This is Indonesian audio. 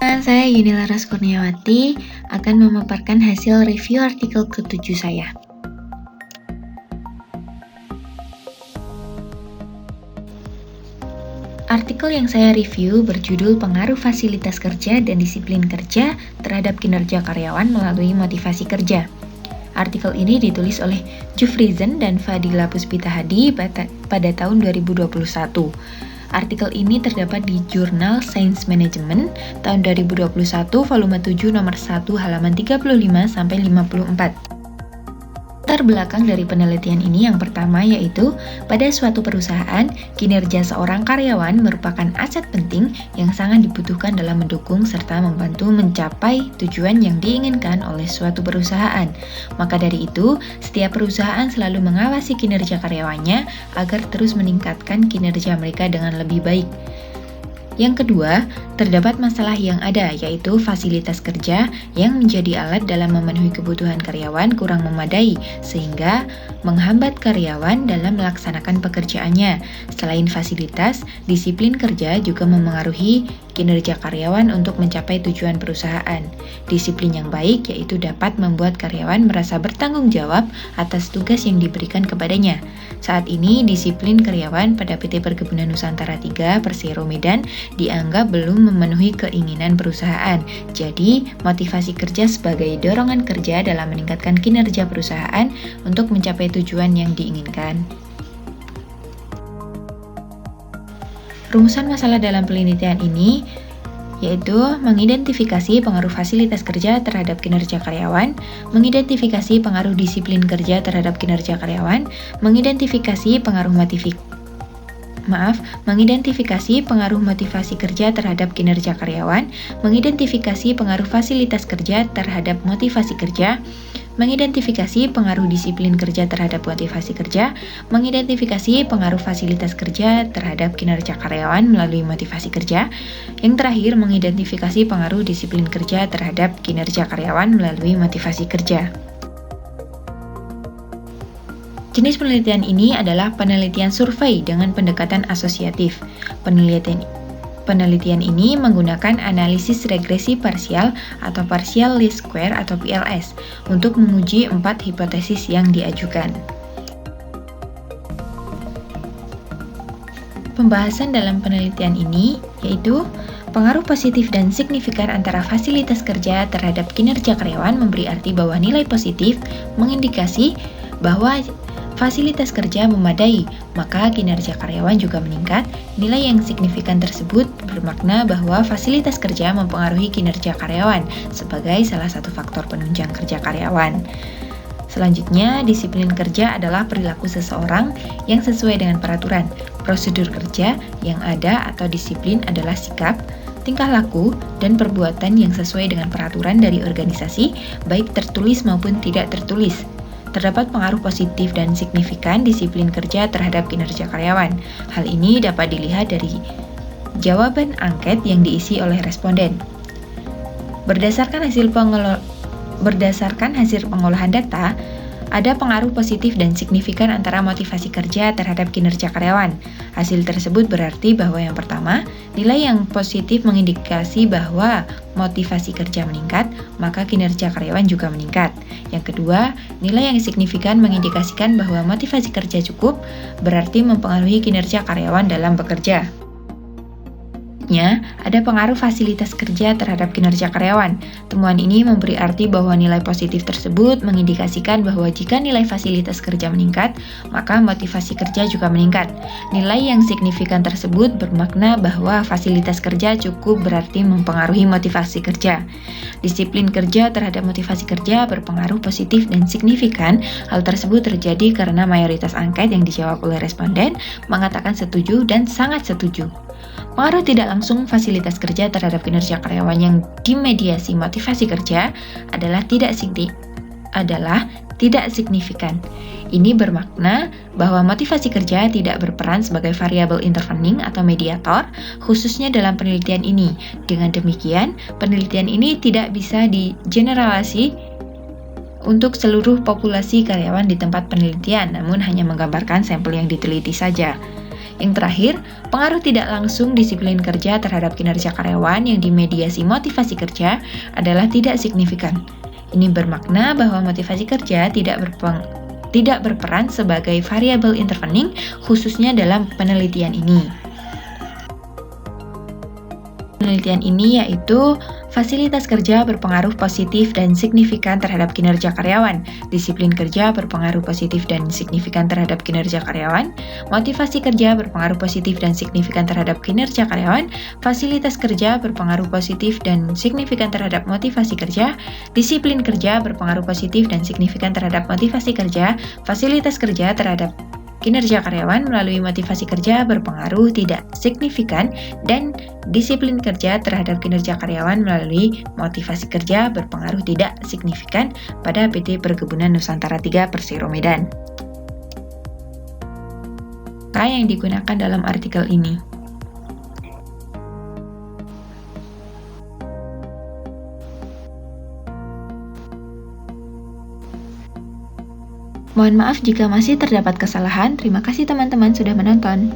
Saya Yuni Laras Kurniawati akan memaparkan hasil review artikel ke-7 saya. Artikel yang saya review berjudul Pengaruh Fasilitas Kerja dan Disiplin Kerja terhadap Kinerja Karyawan Melalui Motivasi Kerja. Artikel ini ditulis oleh Jufrizen dan Fadila Puspita Hadi pada tahun 2021. Artikel ini terdapat di Jurnal Science Management tahun 2021 volume 7 nomor 1 halaman 35-54. Latar belakang dari penelitian ini yang pertama yaitu pada suatu perusahaan, kinerja seorang karyawan merupakan aset penting yang sangat dibutuhkan dalam mendukung serta membantu mencapai tujuan yang diinginkan oleh suatu perusahaan. Maka dari itu, setiap perusahaan selalu mengawasi kinerja karyawannya agar terus meningkatkan kinerja mereka dengan lebih baik. Yang kedua, terdapat masalah yang ada, yaitu fasilitas kerja yang menjadi alat dalam memenuhi kebutuhan karyawan kurang memadai, sehingga menghambat karyawan dalam melaksanakan pekerjaannya. Selain fasilitas, disiplin kerja juga memengaruhi kinerja karyawan untuk mencapai tujuan perusahaan. Disiplin yang baik yaitu dapat membuat karyawan merasa bertanggung jawab atas tugas yang diberikan kepadanya. Saat ini, disiplin karyawan pada PT Perkebunan Nusantara 3 Persero Medan dianggap belum memenuhi keinginan perusahaan. Jadi, motivasi kerja sebagai dorongan kerja dalam meningkatkan kinerja perusahaan untuk mencapai tujuan yang diinginkan. Rumusan masalah dalam penelitian ini yaitu mengidentifikasi pengaruh fasilitas kerja terhadap kinerja karyawan, mengidentifikasi pengaruh disiplin kerja terhadap kinerja karyawan, mengidentifikasi pengaruh motivasi kerja terhadap kinerja karyawan, mengidentifikasi pengaruh fasilitas kerja terhadap motivasi kerja, mengidentifikasi pengaruh disiplin kerja terhadap motivasi kerja, mengidentifikasi pengaruh fasilitas kerja terhadap kinerja karyawan melalui motivasi kerja, yang terakhir mengidentifikasi pengaruh disiplin kerja terhadap kinerja karyawan melalui motivasi kerja. Jenis penelitian ini adalah penelitian survei dengan pendekatan asosiatif. Penelitian ini menggunakan analisis regresi parsial atau partial least square atau PLS untuk menguji 4 hipotesis yang diajukan. Pembahasan dalam penelitian ini yaitu pengaruh positif dan signifikan antara fasilitas kerja terhadap kinerja karyawan memberi arti bahwa nilai positif mengindikasi bahwa fasilitas kerja memadai, maka kinerja karyawan juga meningkat. Nilai yang signifikan tersebut bermakna bahwa fasilitas kerja mempengaruhi kinerja karyawan sebagai salah satu faktor penunjang kerja karyawan. Selanjutnya, disiplin kerja adalah perilaku seseorang yang sesuai dengan peraturan. Prosedur kerja yang ada atau disiplin adalah sikap, tingkah laku, dan perbuatan yang sesuai dengan peraturan dari organisasi, baik tertulis maupun tidak tertulis. Terdapat pengaruh positif dan signifikan disiplin kerja terhadap kinerja karyawan. Hal ini dapat dilihat dari jawaban angket yang diisi oleh responden. Berdasarkan hasil pengolahan data, ada pengaruh positif dan signifikan antara motivasi kerja terhadap kinerja karyawan. Hasil tersebut berarti bahwa yang pertama, nilai yang positif mengindikasi bahwa motivasi kerja meningkat, maka kinerja karyawan juga meningkat. Yang kedua, nilai yang signifikan mengindikasikan bahwa motivasi kerja cukup, berarti mempengaruhi kinerja karyawan dalam bekerja. Ada pengaruh fasilitas kerja terhadap kinerja karyawan. Temuan ini memberi arti bahwa nilai positif tersebut mengindikasikan bahwa jika nilai fasilitas kerja meningkat, maka motivasi kerja juga meningkat. Nilai yang signifikan tersebut bermakna bahwa fasilitas kerja cukup berarti mempengaruhi motivasi kerja. Disiplin kerja terhadap motivasi kerja berpengaruh positif dan signifikan. Hal tersebut terjadi karena mayoritas angket yang dijawab oleh responden mengatakan setuju dan sangat setuju. Pengaruh tidak langsung fasilitas kerja terhadap kinerja karyawan yang dimediasi motivasi kerja adalah tidak signifikan. Ini bermakna bahwa motivasi kerja tidak berperan sebagai variabel intervening atau mediator, khususnya dalam penelitian ini. Dengan demikian, penelitian ini tidak bisa digeneralisasi untuk seluruh populasi karyawan di tempat penelitian, namun hanya menggambarkan sampel yang diteliti saja. Yang terakhir, pengaruh tidak langsung disiplin kerja terhadap kinerja karyawan yang dimediasi motivasi kerja adalah tidak signifikan. Ini bermakna bahwa motivasi kerja tidak berperan sebagai variabel intervening, khususnya dalam penelitian ini. Penelitian ini yaitu fasilitas kerja berpengaruh positif dan signifikan terhadap kinerja karyawan, disiplin kerja berpengaruh positif dan signifikan terhadap kinerja karyawan, motivasi kerja berpengaruh positif dan signifikan terhadap kinerja karyawan, fasilitas kerja berpengaruh positif dan signifikan terhadap motivasi kerja, disiplin kerja berpengaruh positif dan signifikan terhadap motivasi kerja, fasilitas kerja terhadap kinerja karyawan melalui motivasi kerja berpengaruh tidak signifikan, dan disiplin kerja terhadap kinerja karyawan melalui motivasi kerja berpengaruh tidak signifikan pada PT Perkebunan Nusantara 3 Persero Medan. Yang digunakan dalam artikel ini. Mohon maaf jika masih terdapat kesalahan. Terima kasih teman-teman sudah menonton.